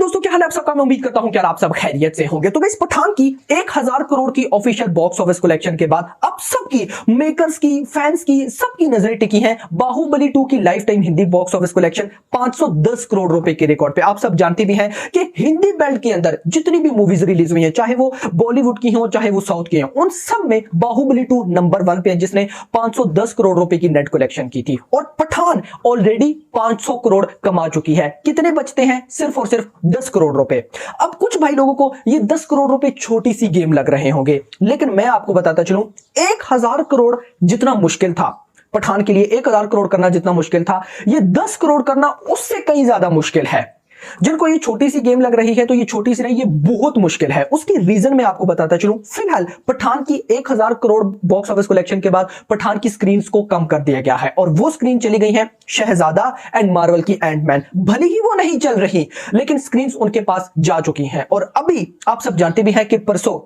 दोस्तों, क्या हाल है आप सबका। मैं उम्मीद करता हूं कि आप सब खैरियत से होंगे। तो इस पठान की 1000 करोड़ की ऑफिशियल बॉक्स ऑफिस कलेक्शन के बाद अब सबकी, मेकर्स की, फैंस की, सबकी नजरें टिकी हैं बाहुबली 2 की life time Hindi box office collection 510 crore रुपए के रिकॉर्ड पे। आप सब जानते भी हैं कि हिंदी बेल्ट के अंदर जितनी भी मूवीज रिलीज हुई हैं, चाहे वो बॉलीवुड की हो चाहे वो साउथ की हो, उन सब में बाहुबली 2 नंबर 1 पे है, जिसने 510 करोड़ रुपए की नेट कलेक्शन की थी। और पठान ऑलरेडी 500 करोड़ कमा चुकी है। कितने बचते हैं? सिर्फ और सिर्फ 10 करोड़ रुपए। अब कुछ भाई लोगों को ये 10 करोड़ रुपए छोटी सी गेम लग रहे होंगे, लेकिन मैं आपको बताता चलूं 1000 करोड़ जितना मुश्किल था पठान के लिए, 1000 करोड़ करना जितना मुश्किल था, ये 10 करोड़ करना उससे कहीं ज्यादा मुश्किल है। जिनको ये छोटी सी गेम लग रही है तो ये छोटी सी नहीं, ये बहुत मुश्किल है। उसकी रीजन मैं आपको बताता चलूं। फिलहाल पठान की 1000 करोड़ बॉक्स ऑफिस कलेक्शन के बाद पठान की स्क्रीन्स को कम कर दिया गया है और वो स्क्रीन चली गई है शहजादा एंड मार्वल की एंटमैन। भले ही वो नहीं चल रही, लेकिन स्क्रीन्स उनके पास जा चुकी हैं। और अभी आप सब जानते भी हैं कि परसों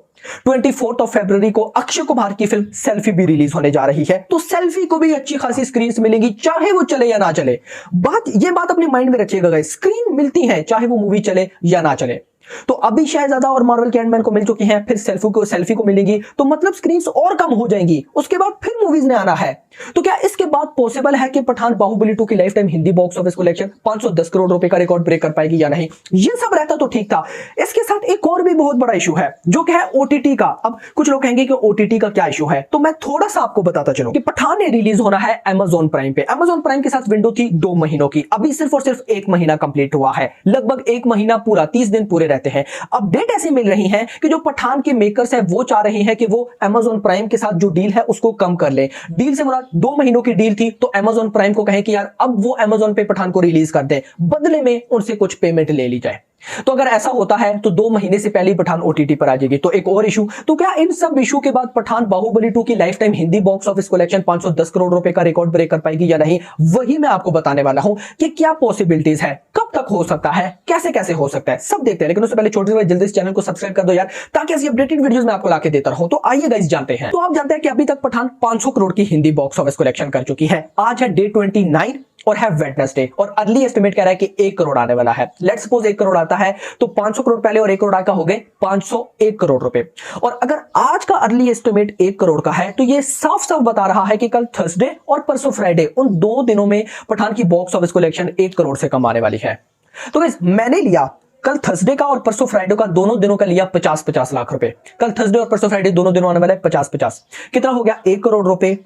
24 फरवरी को अक्षय कुमार की फिल्म सेल्फी भी रिलीज होने जा रही है। तो सेल्फी को भी अच्छी खासी स्क्रीन्स मिलेंगी, चाहे वो चले या ना चले। ये बात अपने माइंड में रखिएगा गाइस, स्क्रीन मिलती है चाहे वो मूवी चले या ना चले। तो अभी शहजादा और मार्वल के एंटमैन को मिल चुकी हैं, फिर सेल्फी को मिलेगी, तो मतलब स्क्रीन्स और कम हो जाएंगी। उसके बाद फिर मूवीज ने आना है। तो क्या इसके बाद पॉसिबल है कि पठान बाहुबली 2 की life time Hindi box office collection 510 crore रुपए का रिकॉर्ड ब्रेक कर पाएगी या नहीं? ये सब रहता तो ठीक था। इसके साथ एक और भी बहुत बड़ा इशू है, जो कि है ओटीटी का। अब कुछ लोग कहेंगे कि ओटीटी का क्या इशू है, तो मैं थोड़ा सा आपको बताता चलूं कि पठान ने रिलीज होना है Amazon प्राइम पे। Amazon प्राइम के साथ विंडो थी 2 महीनों की, अभी सिर्फ और सिर्फ 1 महीना कंप्लीट हुआ है। लगभग 1 महीना पूरा, 30 दिन पूरे रहते हैं। अपडेट ऐसी मिल रही है कि जो पठान के मेकर्स है वो चाह रहे हैं कि वो Amazon प्राइम के साथ जो डील है उसको कम कर ले। डील से मुराद 2 महीनों की डील थी, तो Amazon प्राइम को कहें कि यार अब वो Amazon पे पठान को रिलीज कर दे, बदले में उनसे कुछ पेमेंट ले ली जाए। तो अगर ऐसा होता है तो 2 महीने से पहले पठान ओटीटी पर आ जाएगी। तो एक और इशू, तो क्या इन सब इशू के बाद पठान बाहुबली 2 की life time Hindi box office collection 510 crore रुपए का रिकॉर्ड ब्रेक कर पाएगी या नहीं? वही मैं आपको बताने वाला हूं कि क्या पॉसिबिलिटीज है, कब तक हो सकता है, कैसे कैसे हो सकता है, सब देखते हैं। लेकिन उससे पहले छोटे से जल्दी से चैनल को सब्सक्राइब कर दो यार, ताकि ऐसी अपडेटेड वीडियोस मैं आपको लाके देता रहूं। तो आइए गाइस जानते हैं। तो आप जानते हैं कि अभी तक पठान 500 करोड़ की हिंदी बॉक्स ऑफिस कलेक्शन कर चुकी है। आज है डे 29 और है वेडनेसडे, और अर्ली एस्टिमेट कह रहा है कि 1 करोड़ आने वाला है। लेट्स सपोज 1 करोड़ आता है तो 500 करोड़ पहले और 1 करोड़ आका हो गए 501 करोड़ रुपए। और अगर आज का अर्ली एस्टिमेट 1 करोड़ का है तो ये साफ साफ बता रहा है कि कल थर्सडे और परसों फ्राइडे, उन 2 दिनों में पठान की बॉक्स ऑफिस कलेक्शन 1 करोड़ से कम आने वाली है। तो गाइस मैंने लिया कल थर्सडे का और परसों फ्राइडे का, दोनों दिनों का लिया 50-50 लाख रुपए। कल थर्सडे और परसों फ्राइडे दोनों दिनों आने वाला है 50-50, कितना हो गया? 1 करोड़ रुपए।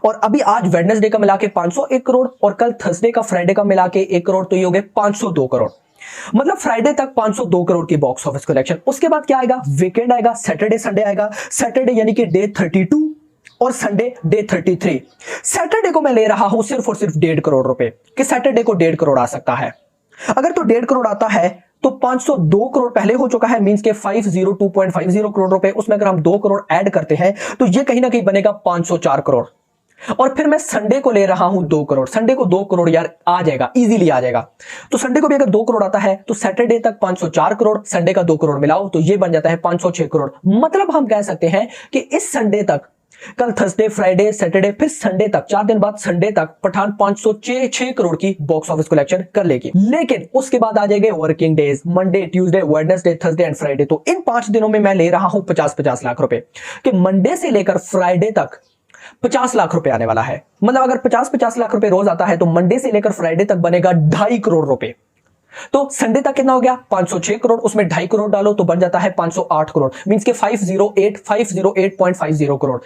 और अभी आज वेडनेसडे का मिला के 501 करोड़ और कल थर्सडे का फ्राइडे का मिला के 1 करोड़, तो ये हो गए 502 करोड़। मतलब फ्राइडे तक 502 करोड़ की बॉक्स ऑफिस कलेक्शन। उसके बाद क्या आएगा? वीकेंड आएगा, सैटरडे संडे आएगा। सैटरडे यानी कि डे 32 और संडे डे 33। सैटरडे को मैं ले रहा हूं सिर्फ और सिर्फ 1.5 करोड़ रुपए, कि सैटरडे को 1.5 करोड़ आ सकता है। अगर तो 1.5 करोड़ आता है तो 502 करोड़ पहले हो चुका है, मींस के 502.50 करोड़ रुपए, उसमें अगर हम 2 करोड़ ऐड करते हैं तो ये कहीं ना कहीं बनेगा 504 करोड़। और फिर मैं संडे को ले रहा हूं 2 करोड़। संडे को 2 करोड़ यार आ जाएगा, इजीली आ जाएगा। तो संडे को भी अगर 2 करोड़ आता है तो सैटरडे तक 504 करोड़, संडे का 2 करोड़ मिलाओ तो ये बन जाता है 506 करोड़। मतलब हम कह सकते हैं कि इस संडे तक, कल थर्सडे, फ्राइडे, सैटरडे, फिर संडे तक, 4 दिन बाद संडे तक पठान 506 करोड़ की बॉक्स ऑफिस कलेक्शन कर लेगी। लेकिन उसके बाद आ जाएंगे working days, Monday, Tuesday, Wednesday, Thursday and Friday. तो इन 5 दिनों में मैं ले रहा हूं 50-50 लाख रुपए, कि मंडे से लेकर फ्राइडे तक 50 लाख रुपए आने वाला है। मतलब अगर 50-50 लाख रुपए रोज आता है तो मंडे से लेकर फ्राइडे तक बनेगा 2.5 करोड़ रुपए। तो संडे तक कितना हो गया? 506 करोड़, उसमें 2.5 करोड़ डालो तो बन जाता है 508 करोड़, मींस के 508.50 करोड़,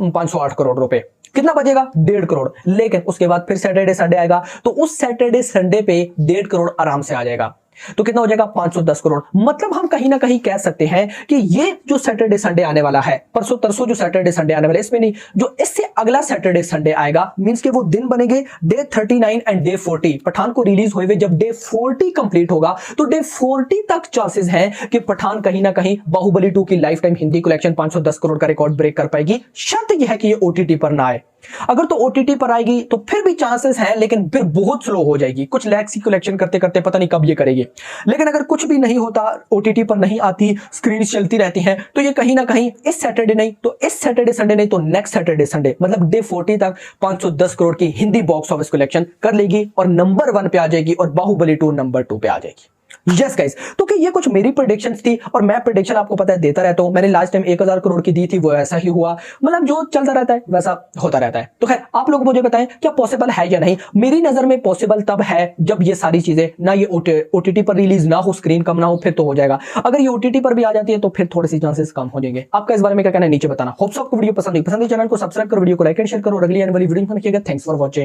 508 करोड़ रुपए। कितना बचेगा? 1.5 करोड़। लेकिन उसके बाद फिर सैटरडे संडे आएगा तो उस सैटरडे संडे पे 1.5 करोड़ आराम से आ जाएगा। तो कितना हो जाएगा? 510 करोड़। मतलब हम कहीं ना कहीं कह सकते हैं कि ये जो सैटरडे संडे आने वाला है, परसों तरसों जो सैटरडे संडे आने वाला है, इसमें नहीं, जो इससे अगला सैटरडे संडे आएगा, मींस के वो दिन बनेंगे डे 39 एंड डे 40। पठान को रिलीज हुए जब डे 40 कंप्लीट होगा तो डे 40 तक चांसेस हैं कि पठान कहीं ना कहीं बाहुबली 2 की life time Hindi collection 510 crore का रिकॉर्ड ब्रेक कर पाएगी। शर्त यह है कि ये ओटीटी पर ना आए। अगर तो ओटीटी पर आएगी तो फिर भी चांसेस हैं, लेकिन फिर बहुत स्लो हो जाएगी। कुछ लैक्स की कलेक्शन करते करते पता नहीं कब ये करेगी। लेकिन अगर कुछ भी नहीं होता, ओटीटी पर नहीं आती, स्क्रीन चलती रहती हैं, तो ये कहीं ना कहीं इस सैटरडे नहीं तो इस सैटरडे संडे नहीं तो नेक्स्ट सैटरडे संडे, मतलब डे 40 तक 510 करोड़ की हिंदी बॉक्स ऑफिस कलेक्शन कर लेगी और नंबर 1 पे आ जाएगी और बाहुबली 2 नंबर 2 पे आ जाएगी। यस गाइस, तो कि ये कुछ मेरी प्रेडिक्शंस थी और मैं प्रेडिक्शन आपको पता है देता रहता हूं। मैंने लास्ट टाइम 1000 करोड़ की दी थी, वो ऐसा ही हुआ। मतलब जो चलता रहता है वैसा होता रहता है। तो खैर आप लोग मुझे बताएं क्या पॉसिबल है या नहीं। मेरी नजर में पॉसिबल तब है जब ये सारी चीजें ना ये ओटीटी पर रिलीज ना हो, स्क्रीन कम ना हो, फिर तो हो जाएगा। अगर ये ओटीटी पर भी आ जाती है तो फिर थोड़े से चांसेस कम हो जाएंगे। आपका इस बारे में क्या कहना है नीचे बताना। होप्स आपको वीडियो पसंद है, चैनल को सब्सक्राइब करो, वीडियो को लाइक एंड शेयर करो। अगली आने वाली वीडियो में देखिएगा। Thanks for watching.